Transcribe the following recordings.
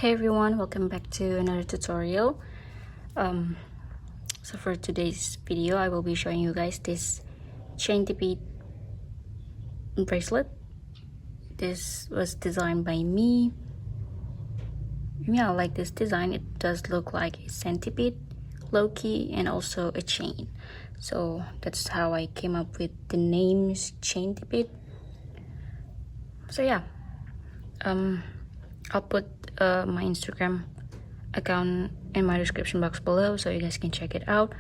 Hey everyone, welcome back to another tutorial. So for today's video, I will be showing you guys this Chaintipede bracelet. This was designed by me. Yeah, I like this design. It does look like a centipede, low-key, and also a chain. So that's how I came up with the names Chaintipede. So yeah, I'll put my Instagram account in my description box below so you guys can check it out,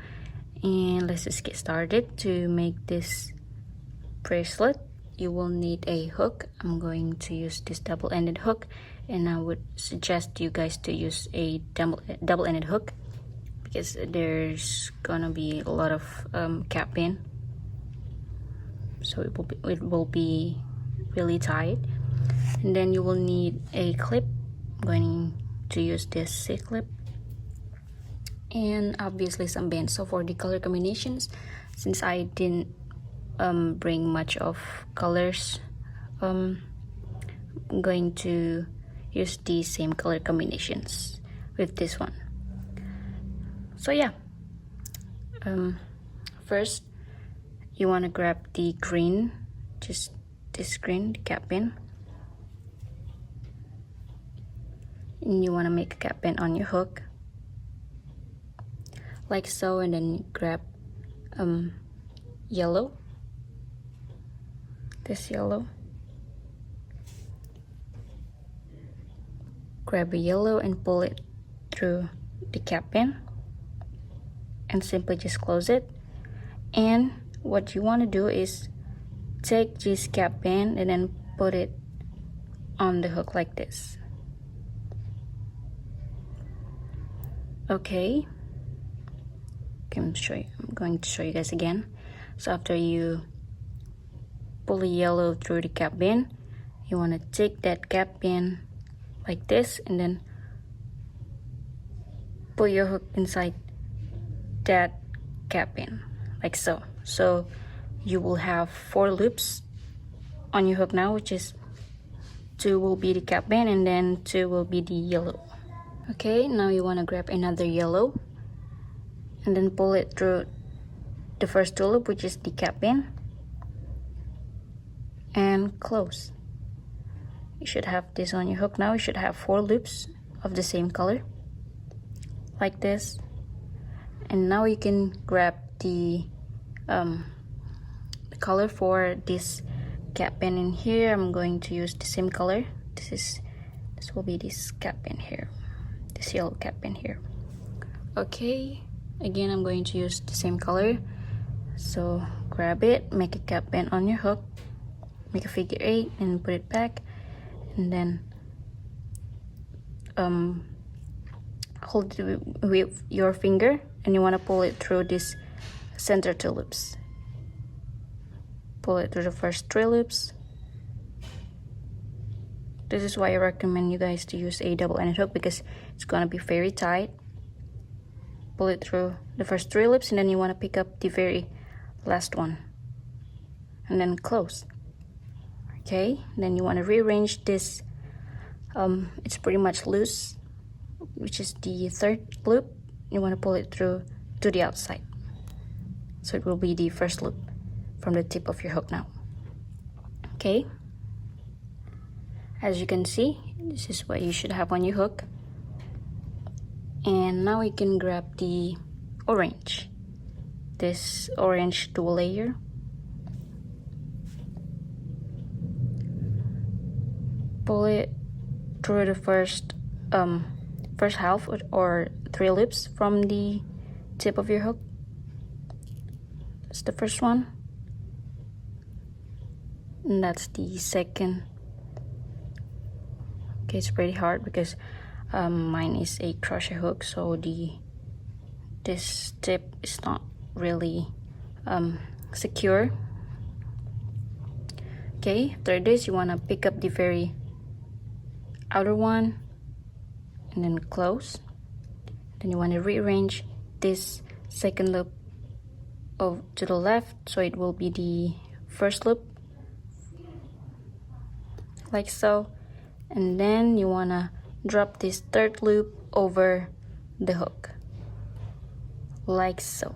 and let's just get started. To make this bracelet, you will need a hook. I'm going to use this double-ended hook, and I would suggest you guys to use a double-ended hook because there's gonna be a lot of cap in, so it will be really tight. And then you will need a clip. I'm going to use this C-clip, and obviously some bands. So for the color combinations, since I didn't bring much of colors, I'm going to use the same color combinations with this one. So yeah, first you want to grab the green, just this green, the cap pin, and you want to make a cap pin on your hook like so, and then grab yellow, this yellow, grab a yellow and pull it through the cap pin and simply just close it. And what you want to do is take this cap pin and then put it on the hook like this. Okay, I'm going to show you guys again. So after you pull the yellow through the cap pin, you want to take that cap pin like this and then put your hook inside that cap pin like so. So you will have 4 loops on your hook now, which is 2 will be the cap pin and then 2 will be the yellow. Okay, now you want to grab another yellow and then pull it through the first 2 loop, which is the cap pin, and close. You should have this on your hook now. You should have 4 loops of the same color like this. And now you can grab the color for this cap pin in here. I'm going to use the same color. This will be this cap pin here, this yellow cap pin here. Okay, again I'm going to use the same color. So grab it, make a cap pin on your hook, make a figure 8 and put it back, and then hold it with your finger and you want to pull it through this center 2 loops. Pull it through the first 3 loops. This is why I recommend you guys to use a double-ended hook, because it's gonna be very tight. Pull it through the first 3 loops and then you want to pick up the very last one and then close. Okay, then you want to rearrange this. It's pretty much loose, which is the 3rd loop. You want to pull it through to the outside, so it will be the first loop from the tip of your hook now. Okay, as you can see, this is what you should have on your hook. And now we can grab the orange, this orange dual layer. Pull it through the first half or 3 loops from the tip of your hook. That's the first one, and that's the second. Okay, it's pretty hard because mine is a crochet hook, so this tip is not really secure. Okay, after this you want to pick up the very outer one and then close. Then you want to rearrange this second loop to the left, so it will be the first loop like so. And then you want to drop this third loop over the hook, like so.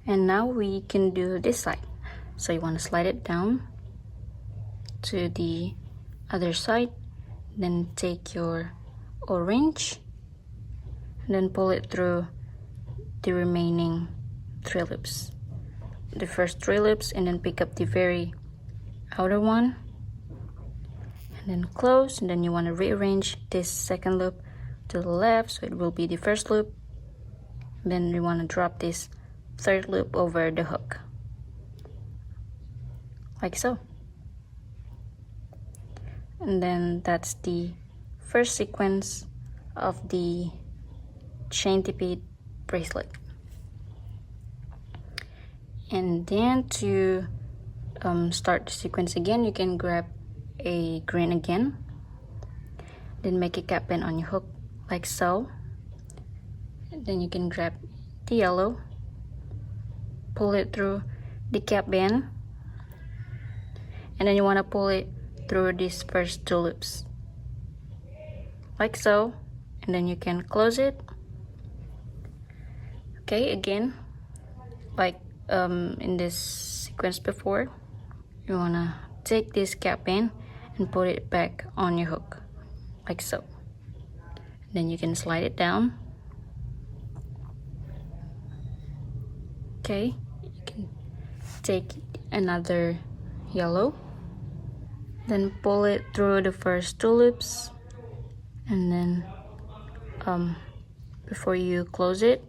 And now we can do this side. So you want to slide it down to the other side, then take your orange and then pull it through the remaining 3 loops, the first 3 loops, and then pick up the very outer one and then close, and then you want to rearrange this second loop to the left so it will be the first loop. Then you want to drop this third loop over the hook, like so. And then that's the first sequence of the Chaintipede bracelet. And then to start the sequence again, you can grab a green again, then make a cap pin on your hook, like so. And then you can grab the yellow, pull it through the cap band, and then you want to pull it through these first 2 loops, like so, and then you can close it. Okay, again, like in this sequence before, you want to take this cap band and put it back on your hook, like so. Then you can slide it down. Okay, you can take another yellow, then pull it through the first 2 loops, and then before you close it,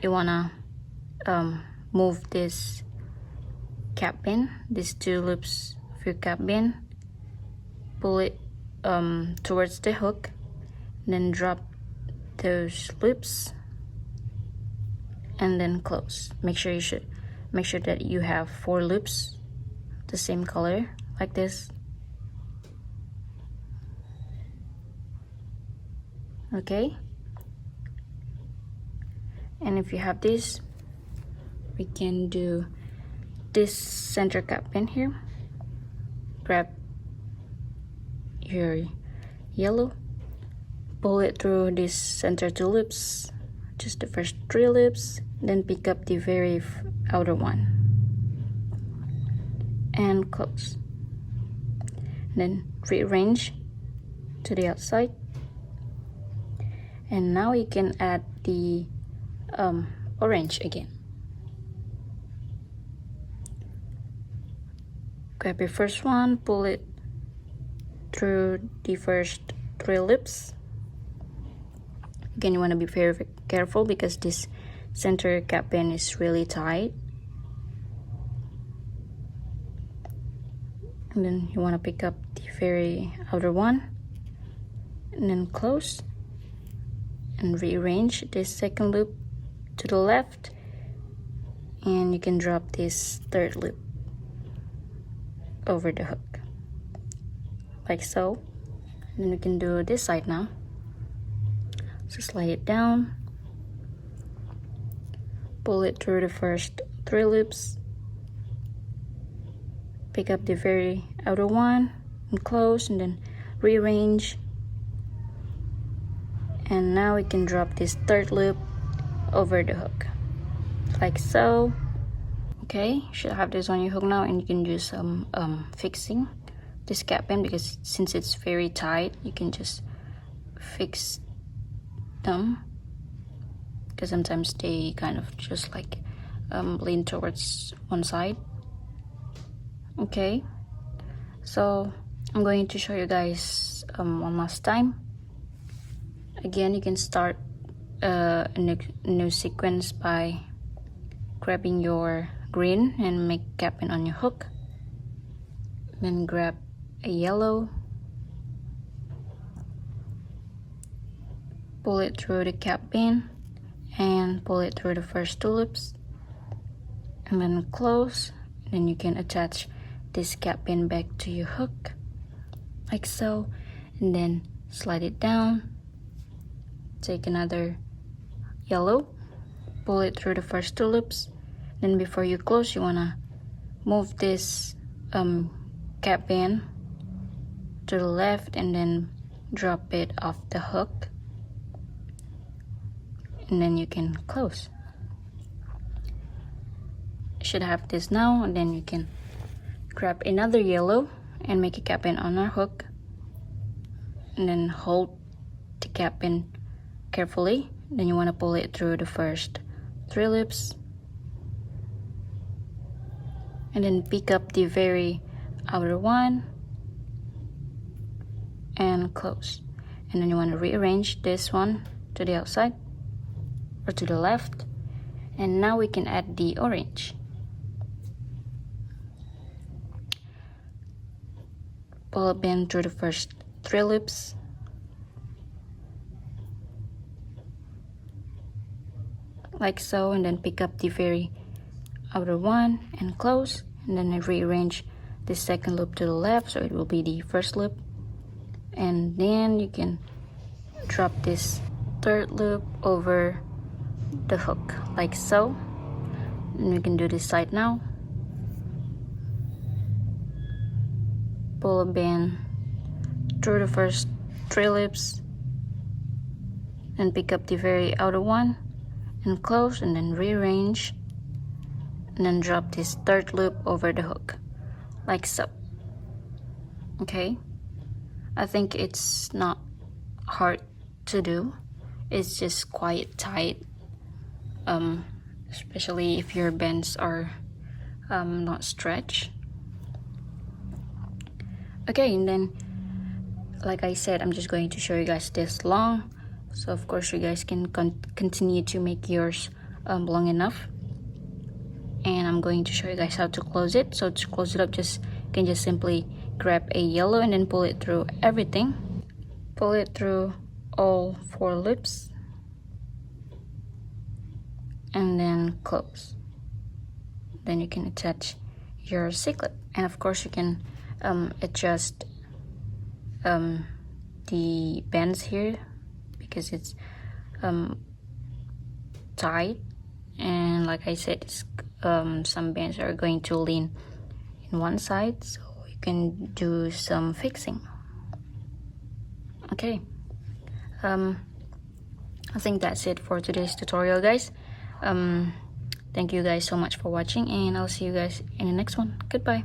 you wanna move this cap pin, these 2 loops of your cap pin, pull it towards the hook, and then drop those loops and then close. Make sure that you have 4 loops the same color, like this. Okay, and if you have this, we can do this center cap pin here. Grab your yellow, pull it through this center 2 loops, just the first 3 loops, then pick up the very outer one and close. Then rearrange to the outside, and now you can add the orange again. Grab your first one, pull it through the first 3 loops. Again, you want to be very careful because this center cap pin is really tight. And then you want to pick up the very outer one and then close and rearrange this second loop to the left, and you can drop this third loop over the hook, like so. And then we can do this side now. So slide it down, pull it through the first 3 loops, pick up the very outer one and close, and then rearrange. And now we can drop this third loop over the hook, like so. Okay, you should have this on your hook now, and you can do some fixing this cap pin, because since it's very tight, you can just fix them, because sometimes they kind of just like lean towards one side. Okay, so I'm going to show you guys one last time. Again, you can start a new sequence by grabbing your green and make cap pin on your hook, then grab a yellow, pull it through the cap pin and pull it through the first 2 loops, and then close. Then you can attach this cap pin back to your hook, like so, and then slide it down, take another yellow, pull it through the first 2 loops. Then before you close, you want to move this cap pin to the left and then drop it off the hook, and then you can close. Should have this now, and then you can grab another yellow and make a cap in on our hook, and then hold the cap in carefully. Then you want to pull it through the first 3 loops, and then pick up the very outer one and close. And then you want to rearrange this one to the outside or to the left, and now we can add the orange. Pull up in through the first 3 loops, like so, and then pick up the very outer one and close, and then I rearrange the second loop to the left so it will be the first loop, and then you can drop this 3rd loop over the hook like so, and we can do this side now. Pull a band through the first 3 loops and pick up the very outer one and close, and then rearrange, and then drop this 3rd loop over the hook like so. Okay, I think it's not hard to do, it's just quite tight, especially if your bands are not stretched. Okay, and then like I said, I'm just going to show you guys this long, so of course you guys can continue to make yours long enough, and I'm going to show you guys how to close it. So to close it up, you can just simply grab a yellow and then pull it through everything, pull it through all 4 loops, and then close. Then you can attach your C-clip, and of course you can adjust the bands here because it's tight, and like I said, it's, some bands are going to lean in one side, so you can do some fixing. Okay, I think that's it for today's tutorial, guys. Thank you guys so much for watching, and I'll see you guys in the next one. Goodbye.